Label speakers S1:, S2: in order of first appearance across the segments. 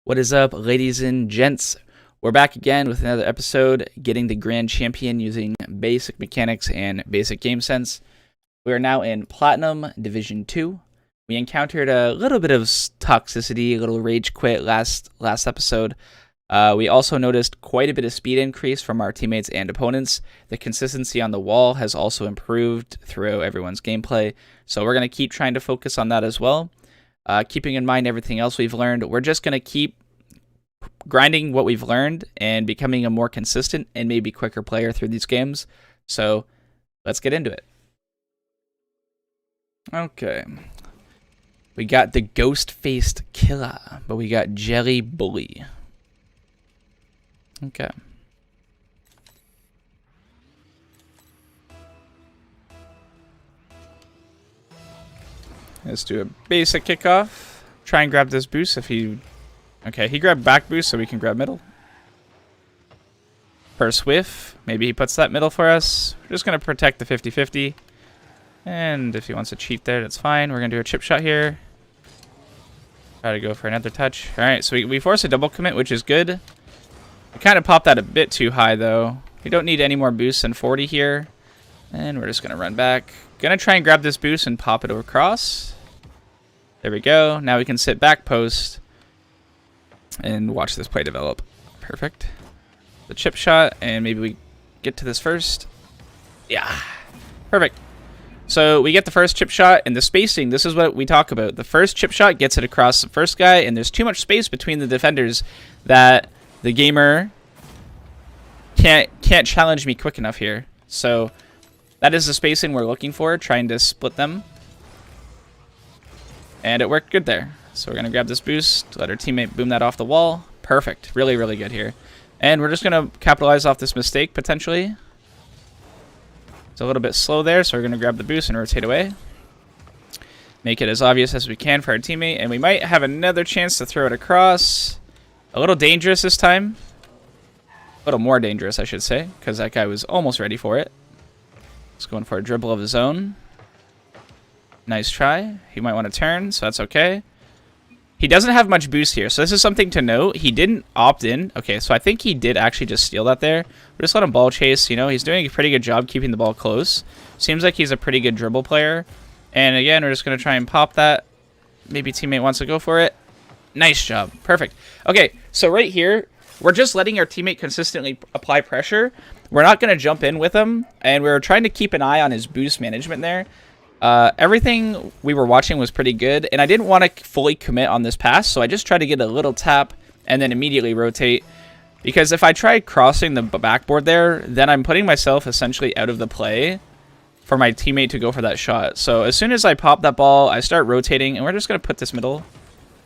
S1: What is up, ladies and gents? We're back again with another episode, getting the Grand Champion using basic mechanics and basic game sense. We are now in Platinum Division 2. We encountered a little bit of toxicity, a little rage quit last episode. We also noticed quite a bit of speed increase from our teammates and opponents. The consistency on the wall has also improved throughout everyone's gameplay, so we're going to keep trying to focus on that as well. Keeping in mind everything else we've learned, we're just going to keep grinding what we've learned and becoming a more consistent and maybe quicker player through these games. So let's get into it. Okay. We got the ghost-faced killer, but we got Jelly Bully. Okay. Let's do a basic kickoff. Try and grab this boost if he... Okay, he grabbed back boost, so we can grab middle. First whiff. Maybe he puts that middle for us. We're just going to protect the 50-50. And if he wants to cheat there, that's fine. We're going to do a chip shot here. Try to go for another touch. Alright, so we force a double commit, which is good. We kind of popped that a bit too high, though. We don't need any more boosts than 40 here. And we're just going to run back. Going to try and grab this boost and pop it over across. There we go. Now we can sit back post and watch this play develop. Perfect. The chip shot, and maybe we get to this first. Yeah. Perfect. So we get the first chip shot, and the spacing, this is what we talk about. The first chip shot gets it across the first guy, and there's too much space between the defenders that the gamer can't challenge me quick enough here. So that is the spacing we're looking for, trying to split them. And it worked good there. So we're going to grab this boost, let our teammate boom that off the wall. Perfect. Really, really good here. And we're just going to capitalize off this mistake, potentially. It's a little bit slow there, so we're going to grab the boost and rotate away. Make it as obvious as we can for our teammate. And we might have another chance to throw it across. A little dangerous this time. A little more dangerous, I should say, because that guy was almost ready for it. He's going for a dribble of his own. Nice try. He might want to turn, so that's okay. He doesn't have much boost here, so this is something to note. He didn't opt in. Okay, so I think he did actually just steal that there. We'll just let him ball chase. You know, he's doing a pretty good job keeping the ball close. Seems like he's a pretty good dribble player. And again, we're just going to try and pop that. Maybe teammate wants to go for it. Nice job. Perfect. Okay, so right here, we're just letting our teammate consistently apply pressure. We're not going to jump in with him, and we're trying to keep an eye on his boost management there. Everything we were watching was pretty good, and I didn't want to fully commit on this pass, so I just tried to get a little tap and then immediately rotate. Because if I tried crossing the backboard there, then I'm putting myself essentially out of the play for my teammate to go for that shot. So as soon as I pop that ball, I start rotating, and we're just going to put this middle.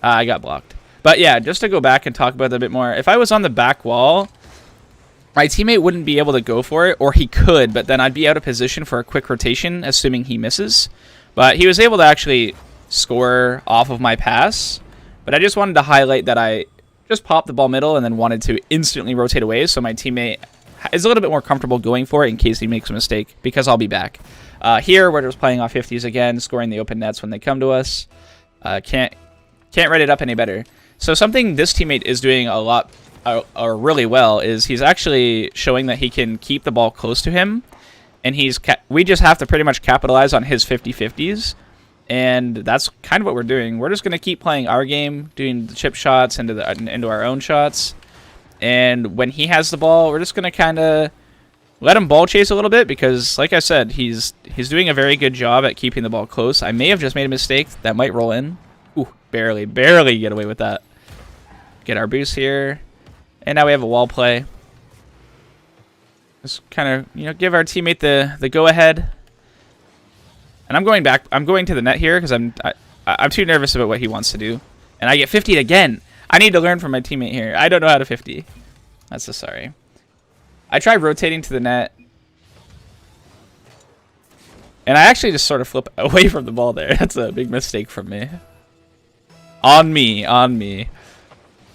S1: I got blocked. But yeah, just to go back and talk about that a bit more, if I was on the back wall, my teammate wouldn't be able to go for it, or he could, but then I'd be out of position for a quick rotation, assuming he misses. But he was able to actually score off of my pass. But I just wanted to highlight that I just popped the ball middle and then wanted to instantly rotate away, so my teammate is a little bit more comfortable going for it in case he makes a mistake, because I'll be back. Here, we're just playing off 50s again, scoring the open nets when they come to us. Can't write it up any better. So something this teammate is doing a lot or really well is he's actually showing that he can keep the ball close to him, and we just have to pretty much capitalize on his 50-50s, and that's kind of what we're doing. We're just going to keep playing our game, doing the chip shots into our own shots, and when he has the ball, we're just going to kind of let him ball chase a little bit, because like I said, he's doing a very good job at keeping the ball close. I may have just made a mistake that might roll in. Ooh, barely get away with that. Get our boost here. And now we have a wall play. Just kind of, you know, give our teammate the go-ahead. And I'm going back. I'm going to the net here because I'm too nervous about what he wants to do. And I get 50'd again. I need to learn from my teammate here. I don't know how to 50. That's so sorry. I tried rotating to the net. And I actually just sort of flip away from the ball there. That's a big mistake from me. On me.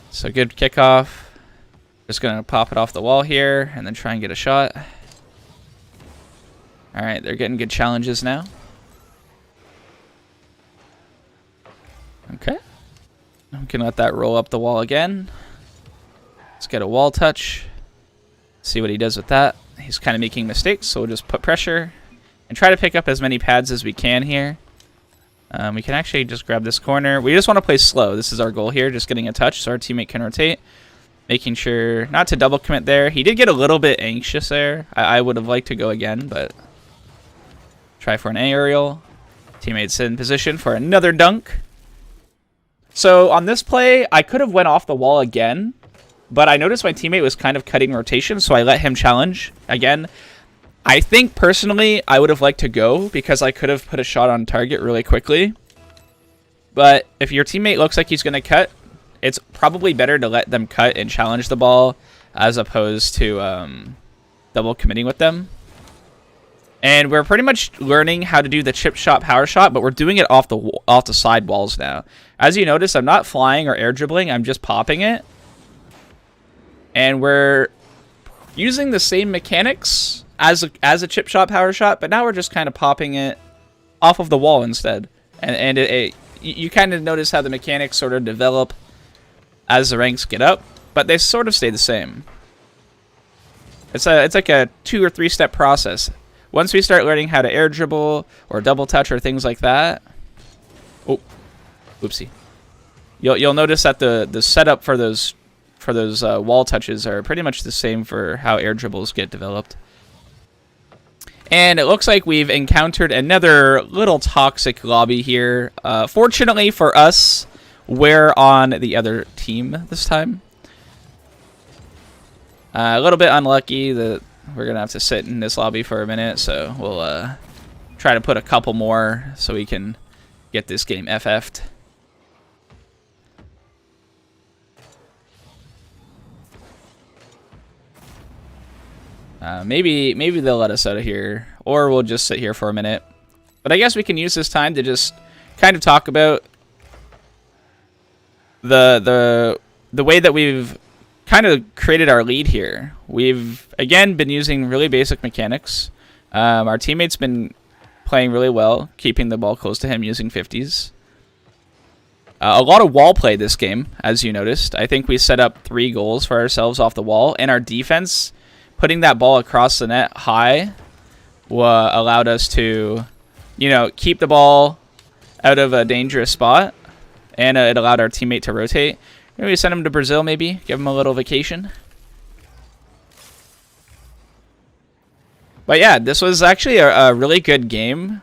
S1: So good kickoff. Just going to pop it off the wall here and then try and get a shot. All right, they're getting good challenges now. Okay. We can let that roll up the wall again. Let's get a wall touch. See what he does with that. He's kind of making mistakes, so we'll just put pressure and try to pick up as many pads as we can here. We can actually just grab this corner. We just want to play slow. This is our goal here, just getting a touch so our teammate can rotate. Making sure not to double commit there. He did get a little bit anxious there. I would have liked to go again, but try for an aerial. Teammates in position for another dunk. So on this play, I could have went off the wall again, but I noticed my teammate was kind of cutting rotation, so I let him challenge again. I think personally I would have liked to go because I could have put a shot on target really quickly. But if your teammate looks like he's going to cut, it's probably better to let them cut and challenge the ball as opposed to double committing with them. And we're pretty much learning how to do the chip shot, power shot, but we're doing it off the side walls now. As you notice, I'm not flying or air dribbling, I'm just popping it. And we're using the same mechanics as a chip shot, power shot, but now we're just kind of popping it off of the wall instead. And you kind of notice how the mechanics sort of develop as the ranks get up, but they sort of stay the same. It's like a 2 or 3 step process. Once we start learning how to air dribble or double touch or things like that, oh, oopsie, you'll notice that the setup for those wall touches are pretty much the same for how air dribbles get developed. And it looks like we've encountered another little toxic lobby here. Fortunately for us, we're on the other team this time. A little bit unlucky that we're going to have to sit in this lobby for a minute, so we'll try to put a couple more so we can get this game FF'd. Maybe they'll let us out of here, or we'll just sit here for a minute. But I guess we can use this time to just kind of talk about the way that we've kind of created our lead here. We've again been using really basic mechanics. Our teammate's been playing really well, keeping the ball close to him using 50s. A lot of wall play this game, as you noticed. I think we set up 3 goals for ourselves off the wall, and our defense, putting that ball across the net high, allowed us to, keep the ball out of a dangerous spot, and it allowed our teammate to rotate. Maybe send him to Brazil, maybe give him a little vacation. But yeah, this was actually a really good game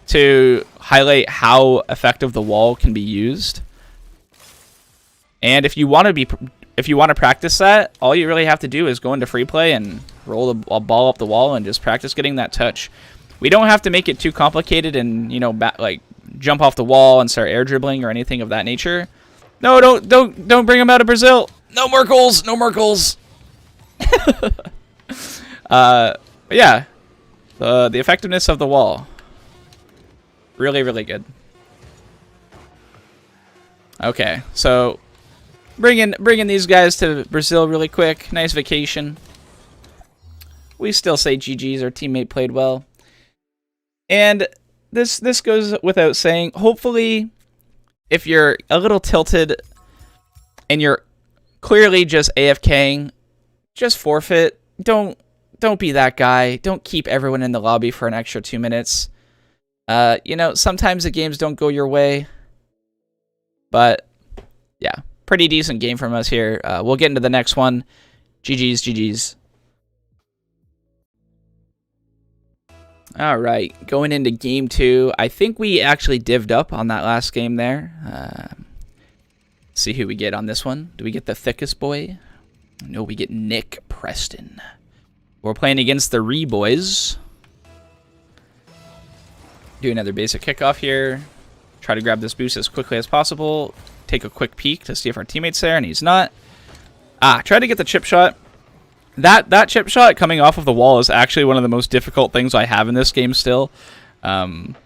S1: to highlight how effective the wall can be used. And if you want to practice that, all you really have to do is go into free play and roll a ball up the wall and just practice getting that touch. We don't have to make it too complicated and like jump off the wall and start air dribbling or anything of that nature. No, don't bring him out of Brazil. No more goals. No more goals. Yeah, the effectiveness of the wall, really, really good. Okay, so bringing these guys to Brazil really quick. Nice vacation. We still say GG's. Our teammate played well, and this goes without saying. Hopefully, if you're a little tilted and you're clearly just AFKing, just forfeit. Don't be that guy. Don't keep everyone in the lobby for an extra 2 minutes. Sometimes the games don't go your way. But, yeah, pretty decent game from us here. We'll get into the next one. GG's. All right, going into game 2. I think we actually divvied up on that last game there. See who we get on this one. Do we get the thickest boy? No, we get Nick Preston. We're playing against the Boys. Do another basic kickoff here. Try to grab this boost as quickly as possible. Take a quick peek to see if our teammate's there, and he's not. Try to get the chip shot. That chip shot coming off of the wall is actually one of the most difficult things I have in this game still. But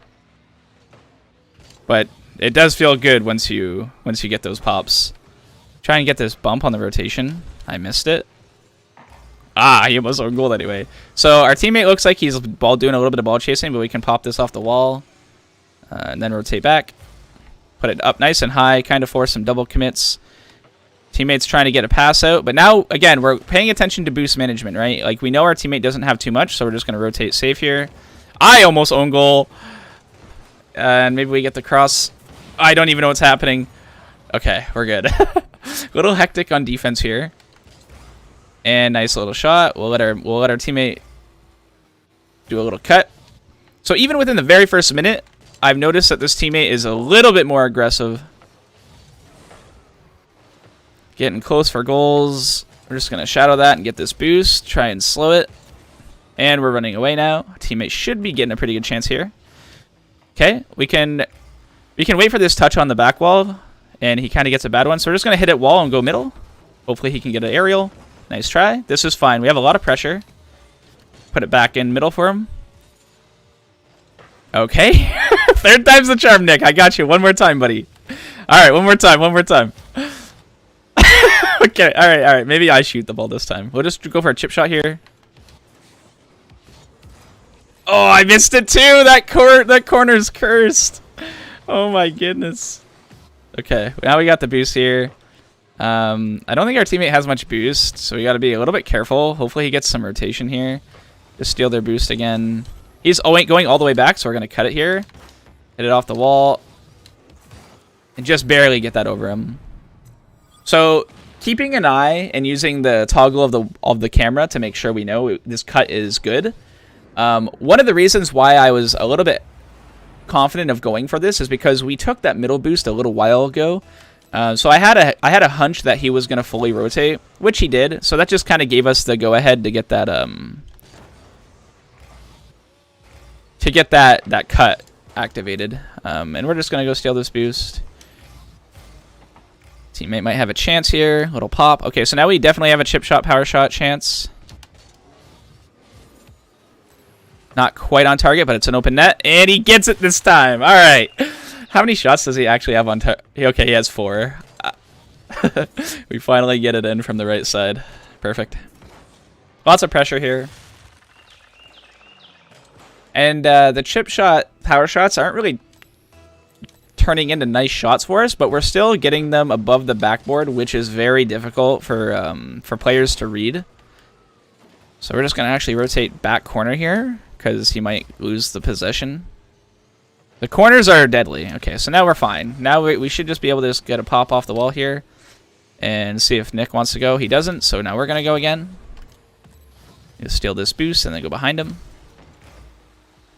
S1: it does feel good once you get those pops. Try and get this bump on the rotation. I missed it. He almost owned goal anyway. So our teammate looks like he's doing a little bit of ball chasing, but we can pop this off the wall. And then rotate back. Put it up nice and high, kind of force some double commits. Teammate's trying to get a pass out. But now, again, we're paying attention to boost management, right? Like, we know our teammate doesn't have too much, so we're just going to rotate safe here. I almost own goal. And maybe we get the cross. I don't even know what's happening. Okay, we're good. A little hectic on defense here. And nice little shot. We'll let our teammate do a little cut. So even within the very first minute, I've noticed that this teammate is a little bit more aggressive. Getting close for goals. We're just going to shadow that and get this boost. Try and slow it. And we're running away now. Teammate should be getting a pretty good chance here. Okay, we can wait for this touch on the back wall. And he kind of gets a bad one. So we're just going to hit it wall and go middle. Hopefully he can get an aerial. Nice try. This is fine. We have a lot of pressure. Put it back in middle for him. Okay. Third time's the charm, Nick. I got you. One more time, buddy. All right, one more time. Okay, all right. Maybe I shoot the ball this time. We'll just go for a chip shot here. Oh, I missed it too. That corner's cursed. Oh my goodness. Okay, now we got the boost here. I don't think our teammate has much boost, so we got to be a little bit careful. Hopefully he gets some rotation here. Just steal their boost again. He's going all the way back, so we're going to cut it here. Hit it off the wall. And just barely get that over him. So keeping an eye and using the toggle of the camera to make sure we know this cut is good. One of the reasons why I was a little bit confident of going for this is because we took that middle boost a little while ago. So I had a hunch that he was going to fully rotate, which he did. So that just kind of gave us the go ahead to get that that cut activated. And we're just going to go steal this boost. Teammate might have a chance here. Little pop. Okay, so now we definitely have a chip shot, power shot chance. Not quite on target, but it's an open net. And he gets it this time. All right. How many shots does he actually have on target? Okay, he has 4. We finally get it in from the right side. Perfect. Lots of pressure here. And the chip shot, power shots aren't really turning into nice shots for us, but we're still getting them above the backboard, which is very difficult for players to read. So we're just going to actually rotate back corner here, because he might lose the possession. The corners are deadly. Okay, so now we're fine. Now we should just be able to just get a pop off the wall here and see if Nick wants to go. He doesn't, so now we're going to go again. Just steal this boost and then go behind him.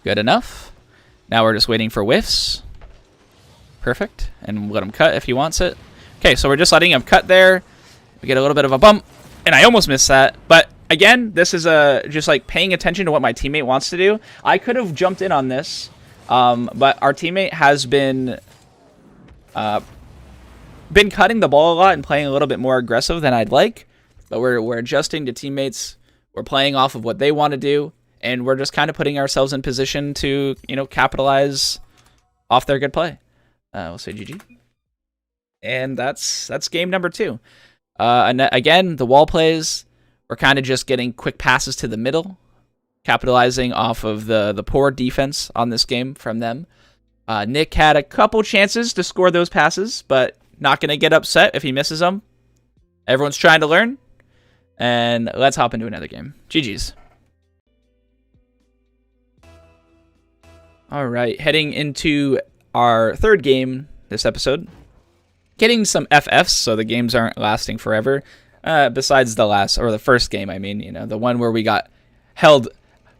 S1: Good enough. Now we're just waiting for whiffs. Perfect. And let him cut if he wants it. Okay, so we're just letting him cut there. We get a little bit of a bump, and I almost missed that. But again, this is just like paying attention to what my teammate wants to do. I could have jumped in on this, but our teammate has been cutting the ball a lot and playing a little bit more aggressive than I'd like. But we're adjusting to teammates. We're playing off of what they want to do, and we're just kind of putting ourselves in position to, capitalize off their good play. We'll say GG. And that's game number 2. And again, the wall plays. We're kind of just getting quick passes to the middle, capitalizing off of the poor defense on this game from them. Nick had a couple chances to score those passes, but not going to get upset if he misses them. Everyone's trying to learn. And let's hop into another game. GG's. All right, heading into our third game this episode. Getting some FFs, so the games aren't lasting forever. Besides the first game, I mean, the one where we got held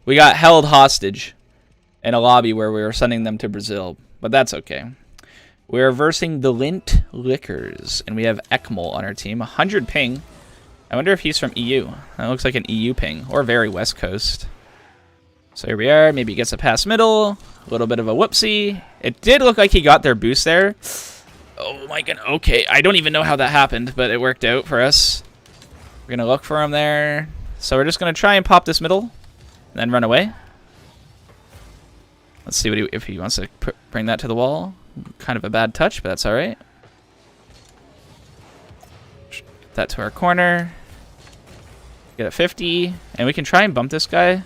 S1: hostage in a lobby where we were sending them to Brazil, but that's okay. We're versing the Lint Liquors, and we have Ekmol on our team, 100 ping. I wonder if he's from EU. That looks like an EU ping, or very West Coast. So here we are. Maybe he gets a pass middle. A little bit of a whoopsie. It did look like he got their boost there. Oh my god. Okay, I don't even know how that happened, but it worked out for us. We're going to look for him there. So we're just going to try and pop this middle, and then run away. Let's see if he wants to bring that to the wall. Kind of a bad touch, but that's all right. That to our corner. Get a 50, and we can try and bump this guy.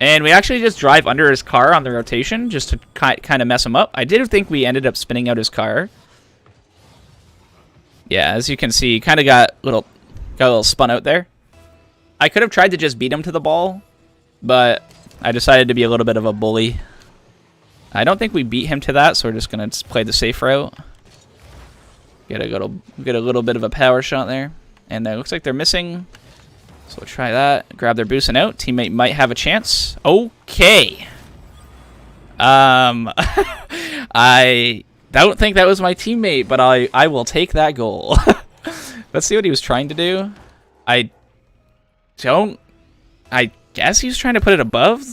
S1: And we actually just drive under his car on the rotation just to kind of mess him up. I did think we ended up spinning out his car. Yeah, as you can see, kind of got a little spun out there. I could have tried to just beat him to the ball, but I decided to be a little bit of a bully. I don't think we beat him to that, so we're just going to play the safe route. Get a little bit of a power shot there. And it looks like they're missing. So we'll try that. Grab their boost and out. Teammate might have a chance. Okay. I don't think that was my teammate, but I will take that goal. Let's see what he was trying to do. I guess he was trying to put it above.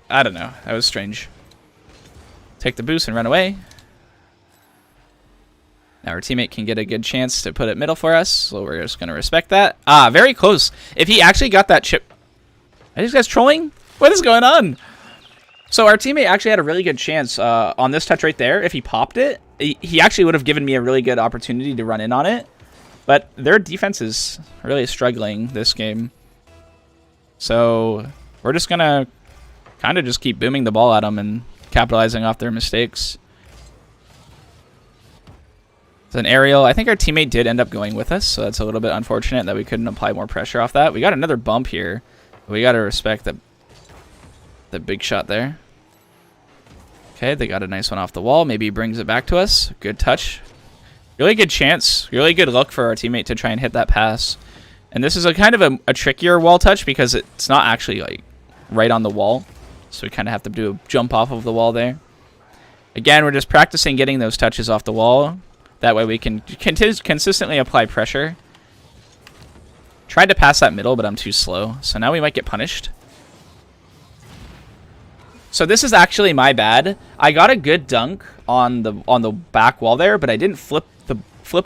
S1: I don't know. That was strange. Take the boost and run away. Now our teammate can get a good chance to put it middle for us, so we're just going to respect that. Ah, very close. If he actually got that chip... Are these guys trolling? What is going on? So our teammate actually had a really good chance on this touch right there. If he popped it, he actually would have given me a really good opportunity to run in on it. But their defense is really struggling this game. So we're just going to kind of just keep booming the ball at them and capitalizing off their mistakes. It's an aerial. I think our teammate did end up going with us, so that's a little bit unfortunate that we couldn't apply more pressure off that. We got another bump here. We got to respect the big shot there. Okay, they got a nice one off the wall. Maybe he brings it back to us. Good touch. Really good chance. Really good look for our teammate to try and hit that pass. And this is a kind of a trickier wall touch because it's not actually like right on the wall. So we kind of have to do a jump off of the wall there. Again, we're just practicing getting those touches off the wall. That way we can consistently apply pressure. Tried to pass that middle, but I'm too slow. So now we might get punished. So this is actually my bad. I got a good dunk on the back wall there, but I didn't flip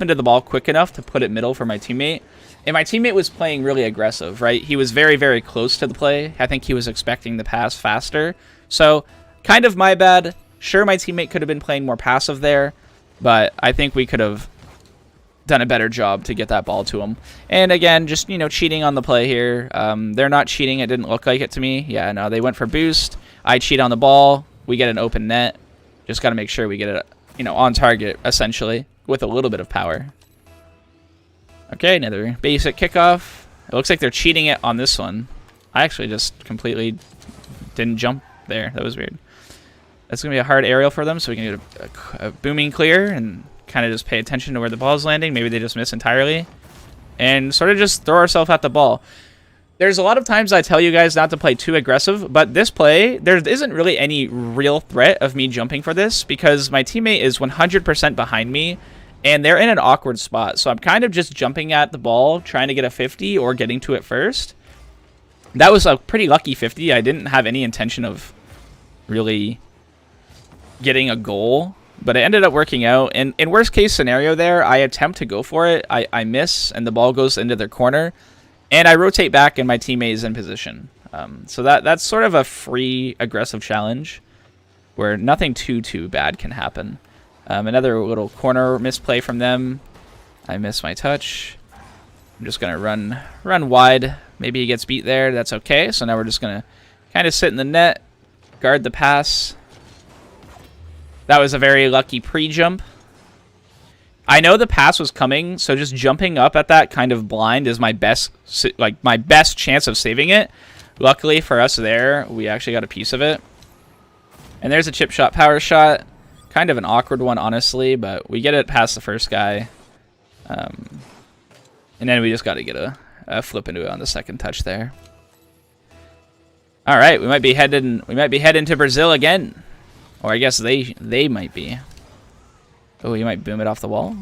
S1: into the ball quick enough to put it middle for my teammate. And my teammate was playing really aggressive, right? He was very, very close to the play. I think he was expecting the pass faster. So kind of my bad. Sure, my teammate could have been playing more passive there, but I think we could have done a better job to get that ball to him. And again, just, you know, cheating on the play here. They're not cheating. It didn't look like it to me. Yeah, no, they went for boost. I cheat on the ball. We get an open net. Just got to make sure we get it, you know, on target, essentially, with a little bit of power. Okay, another basic kickoff. It looks like they're cheating it on this one. I actually just completely didn't jump there. That was weird. That's going to be a hard aerial for them, so we can get a booming clear and kind of just pay attention to where the ball's landing. Maybe they just miss entirely. And sort of just throw ourselves at the ball. There's a lot of times I tell you guys not to play too aggressive, but this play, there isn't really any real threat of me jumping for this because my teammate is 100% behind me, and they're in an awkward spot. So I'm kind of just jumping at the ball, trying to get a 50 or getting to it first. That was a pretty lucky 50. I didn't have any intention of really getting a goal, but it ended up working out. And in worst case scenario there, I attempt to go for it. I miss, and the ball goes into their corner. And I rotate back, and my teammate is in position. So that's sort of a free, aggressive challenge where nothing too bad can happen. Another little corner misplay from them. I miss my touch. I'm just going to run wide. Maybe he gets beat there. That's okay. So now we're just going to kind of sit in the net, guard the pass. That was a very lucky pre-jump. I know the pass was coming, so just jumping up at that kind of blind is my best chance of saving it. Luckily for us there, we actually got a piece of it. And there's a chip shot, power shot. Kind of an awkward one, honestly, but we get it past the first guy. And then we just got to get a flip into it on the second touch there. All right, we might be heading to Brazil again. Or I guess they might be. Oh, you might boom it off the wall.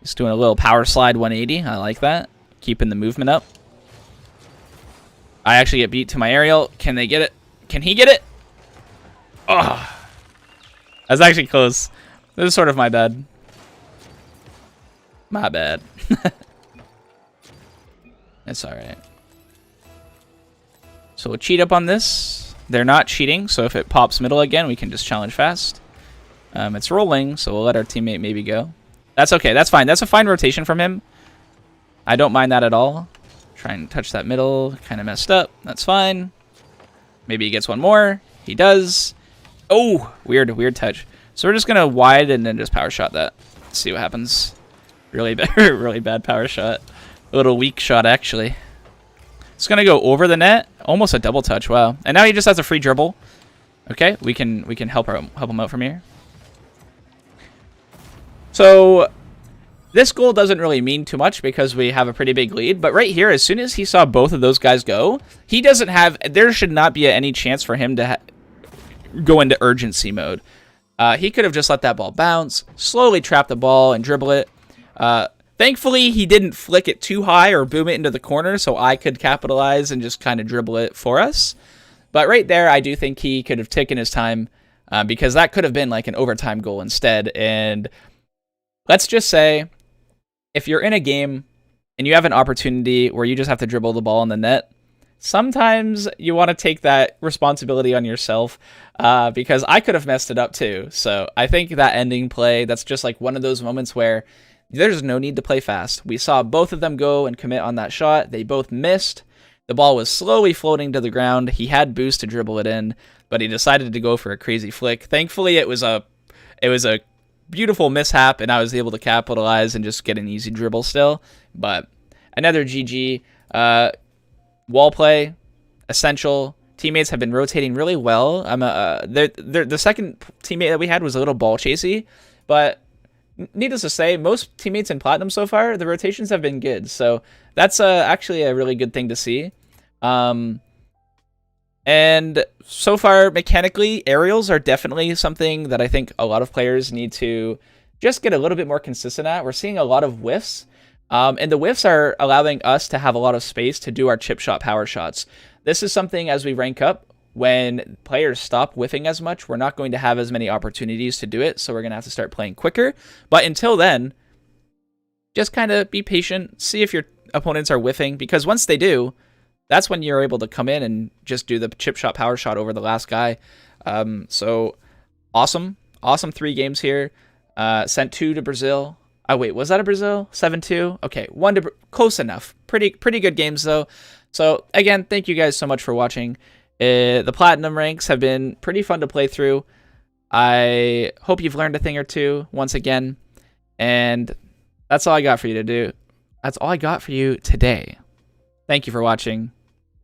S1: Just doing a little power slide 180. I like that. Keeping the movement up. I actually get beat to my aerial. Can they get it? Can he get it? Oh. That's actually close. This is sort of my bad. My bad. It's alright. So we'll cheat up on this. They're not cheating, so if it pops middle again, we can just challenge fast. It's rolling, so we'll let our teammate maybe go. That's okay. That's fine. That's a fine rotation from him. I don't mind that at all. Try and touch that middle. Kind of messed up. That's fine. Maybe he gets one more. He does. Oh, weird touch. So we're just going to wide and then just power shot that. See what happens. Really bad, really bad power shot. A little weak shot, actually. It's going to go over the net. Almost a double touch. Wow. And now he just has a free dribble. Okay, we can help him out from here. So this goal doesn't really mean too much because we have a pretty big lead. But right here, as soon as he saw both of those guys go, he doesn't have... There should not be any chance for him to go into urgency mode. He could have just let that ball bounce, slowly trap the ball and dribble it. Thankfully, he didn't flick it too high or boom it into the corner, so I could capitalize and just kind of dribble it for us. But right there, I do think he could have taken his time because that could have been like an overtime goal instead. And let's just say, if you're in a game and you have an opportunity where you just have to dribble the ball in the net, sometimes you want to take that responsibility on yourself because I could have messed it up too. So I think that ending play, that's just like one of those moments where there's no need to play fast. We saw both of them go and commit on that shot. They both missed. The ball was slowly floating to the ground. He had boost to dribble it in, but he decided to go for a crazy flick. Thankfully, it was a beautiful mishap, and I was able to capitalize and just get an easy dribble still. But another GG. Wall play, essential. Teammates have been rotating really well. The second teammate that we had was a little ball chasey, but needless to say, most teammates in Platinum so far, the rotations have been good. So that's actually a really good thing to see. And so far, mechanically, aerials are definitely something that I think a lot of players need to just get a little bit more consistent at. We're seeing a lot of whiffs. And the whiffs are allowing us to have a lot of space to do our chip shot power shots. This is something as we rank up, when players stop whiffing as much, we're not going to have as many opportunities to do it, so we're going to have to start playing quicker. But until then, just kind of be patient, see if your opponents are whiffing, because once they do, that's when you're able to come in and just do the chip shot power shot over the last guy. So awesome 3 games here. Sent 2 to Brazil. Oh wait, was that a Brazil? 7-2? Okay, 1 to close enough. Pretty good games though. So again, thank you guys so much for watching. The Platinum ranks have been pretty fun to play through. I hope you've learned a thing or two once again. And that's all I got for you to do. That's all I got for you today. Thank you for watching.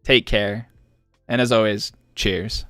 S1: Take care. And as always, cheers.